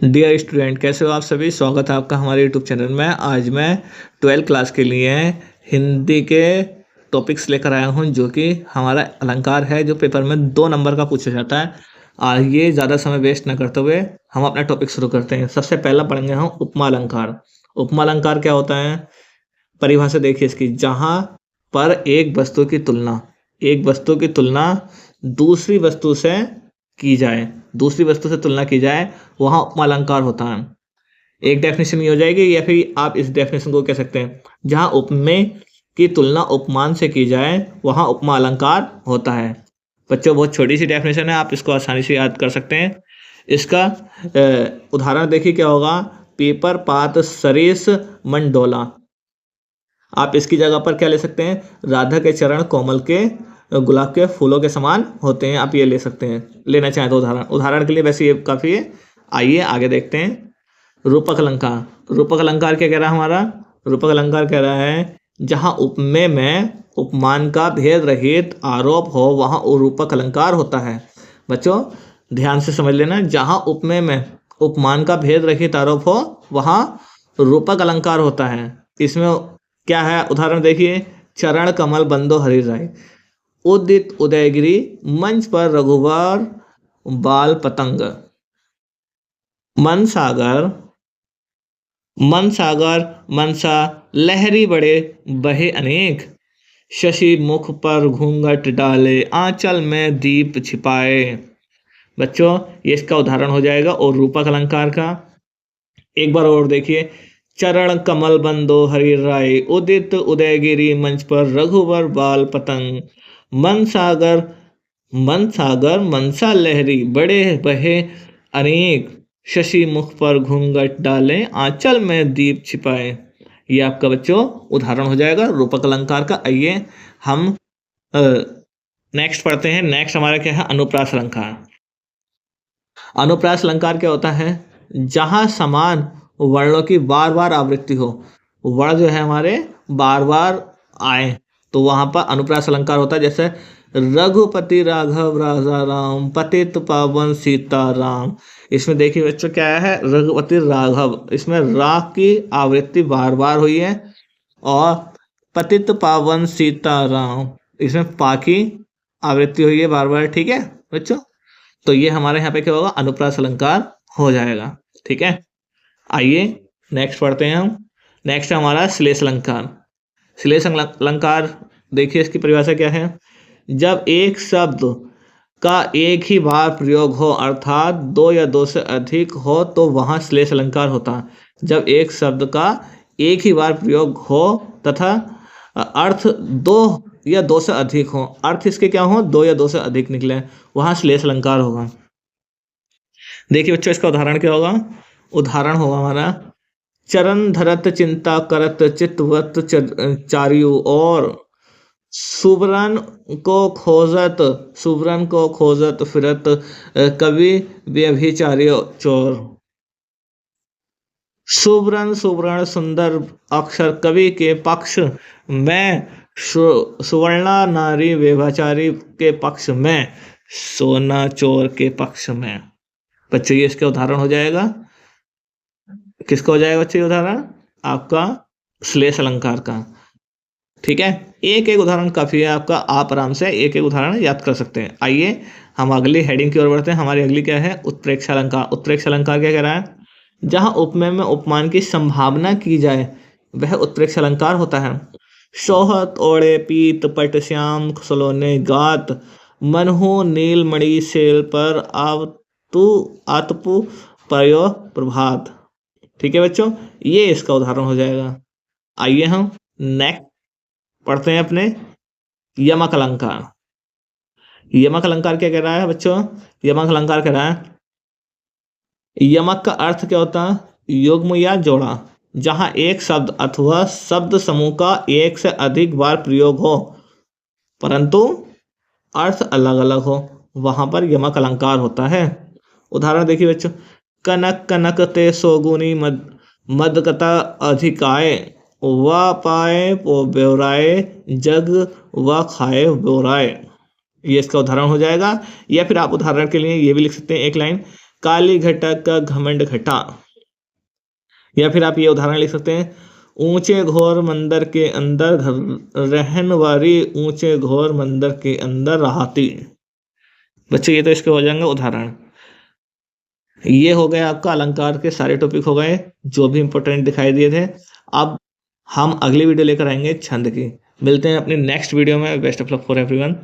Dear student, कैसे हो आप सभी। स्वागत है आपका हमारे यूट्यूब चैनल में। आज मैं 12th क्लास के लिए हिंदी के टॉपिक्स लेकर आया हूं, जो कि हमारा अलंकार है, जो पेपर में 2 नंबर का पूछा जाता है। आइए ज़्यादा समय वेस्ट न करते हुए हम अपना टॉपिक शुरू करते हैं। सबसे पहला पढ़ेंगे हम उपमा अलंकार। उपमा अलंकार क्या होता है, परिभाषा देखिए इसकी। जहाँ पर एक वस्तु की तुलना दूसरी वस्तु से की जाए, तुलना की जाए, वहां उपमा अलंकार होता है। एक डेफिनेशन ये हो जाएगी, या फिर आप इस डेफिनेशन को कह सकते हैं, जहां उपमेय की तुलना उपमान से की जाए वहां उपमा अलंकार होता है। बच्चों, बहुत छोटी सी डेफिनेशन है, आप इसको आसानी से याद कर सकते हैं। इसका उदाहरण देखिए क्या होगा। पेपर पात सरेस मन डोला। आप इसकी जगह पर क्या ले सकते हैं, राधा के चरण कोमल के गुलाब के फूलों के समान होते हैं, आप ये ले सकते हैं। लेना चाहें तो उदाहरण के लिए वैसे ये काफ़ी है। आइए आगे देखते हैं। रूपक अलंकार। रूपक अलंकार क्या कह रहा है हमारा, रूपक अलंकार कह रहा है जहां उपमेय में उपमान का भेद रहित आरोप हो वहां रूपक अलंकार होता है। बच्चों ध्यान से समझ लेना, जहां उपमेय में उपमान का भेद रहित आरोप हो वहां रूपक अलंकार होता है। इसमें क्या है, उदाहरण देखिए। चरण कमल बंदो हरि राय, उदित उदयगिरी, मंच पर रघुवर बाल पतंग। मन सागर मनसा, लहरी बड़े बहे अनेक, शशि मुख पर घूंघट डाले, आंचल में दीप छिपाए। बच्चों ये इसका उदाहरण हो जाएगा और रूपक अलंकार का। एक बार और देखिए। चरण कमल बंदो हरि राय, उदित उदयगिरी, मंच पर रघुवर बाल पतंग। मन सागर मनसा लहरी बड़े बहे अनेक, शशि मुख पर घूंघट डाले, आंचल में दीप छिपाए। ये आपका बच्चों उदाहरण हो जाएगा रूपक अलंकार का। आइए हम नेक्स्ट पढ़ते हैं। नेक्स्ट हमारा क्या है, अनुप्रास अलंकार। अनुप्रास अलंकार क्या होता है, जहां समान वर्णों की बार बार आवृत्ति हो, वर्ण जो है हमारे बार बार आए, तो वहां पर अनुप्रास अलंकार होता है। जैसे रघुपति राघव राजा राम, पतित पावन सीता राम। इसमें देखिए बच्चों क्या है, रघुपति राघव, इसमें रा की आवृत्ति बार बार हुई है, और पतित पावन सीता राम, इसमें पा की आवृत्ति हुई है बार बार। ठीक है बच्चों, तो ये हमारे यहाँ पे क्या होगा, अनुप्रास अलंकार हो जाएगा। ठीक है, आइए नेक्स्ट पढ़ते हैं हम। नेक्स्ट है हमारा श्लेष अलंकार। श्लेष अलंकार देखिए इसकी परिभाषा क्या है। जब एक शब्द का एक ही बार प्रयोग हो, अर्थात 2 या 2 से अधिक हो, तो वहां श्लेष अलंकार होता है। जब एक शब्द का एक ही बार प्रयोग हो तथा अर्थ 2 या 2 से अधिक हो, अर्थ इसके क्या हो, 2 या 2 से अधिक निकले, वहां श्लेष अलंकार होगा। देखिए बच्चों इसका उदाहरण क्या होगा। उदाहरण होगा हमारा, चरण धरत चिंता करत चित्तवत चारियु, और सुवरन को खोजत फिरत कवि व्यभिचार्य चोर। सुवर्ण सुंदर अक्षर कवि के पक्ष में, सुवर्णा नारी व्यभिचारी के पक्ष में, सोना चोर के पक्ष में। बच्चों ये इसका उदाहरण हो जाएगा। किसका हो जाएगा बच्चों उदाहरण, आपका श्लेष अलंकार का। ठीक है, एक एक उदाहरण काफी है आपका, आप आराम से एक एक उदाहरण याद कर सकते हैं। आइए हम अगली हेडिंग की ओर बढ़ते हैं। हमारी अगली क्या है, उत्प्रेक्षा अलंकार। उत्प्रेक्षा अलंकार क्या कह रहा है, जहां उपमेय में उपमान की संभावना की जाए वह उत्प्रेक्षा अलंकार होता है। सोहत ओढ़े पीत पट श्याम सलोने गात, मनहु नीलमणि सेल पर आतपु पयो प्रभात। ठीक है बच्चों, ये इसका उदाहरण हो जाएगा। आइए हम नेक्स्ट पढ़ते हैं अपने यमक अलंकार। यमक अलंकार क्या कह रहा है बच्चों, यमक अलंकार कह रहा है, यमक का अर्थ क्या होता है, युग्म या जोड़ा। जहां एक शब्द अथवा शब्द समूह का एक से अधिक बार प्रयोग हो परंतु अर्थ अलग अलग हो, वहां पर यमक अलंकार होता है। उदाहरण देखिए बच्चों। कनक कनक ते सोगुनी मदकता अधिकाय, व पाए वो ब्योराए, जग व खाए ब्योराए। ये इसका उदाहरण हो जाएगा। या फिर आप उदाहरण के लिए ये भी लिख सकते हैं एक लाइन, काली घटा का घमंड घटा। या फिर आप ये उदाहरण लिख सकते हैं, ऊंचे घोर मंदिर के अंदर रहन वाली ऊंचे घोर मंदिर के अंदर रहाती। बच्चे ये तो इसके हो जाएंगे उदाहरण। ये हो गए आपका अलंकार के सारे टॉपिक हो गए जो भी इंपॉर्टेंट दिखाई दिए थे। अब हम अगली वीडियो लेकर आएंगे छंद की। मिलते हैं अपनी नेक्स्ट वीडियो में। Best of luck for everyone.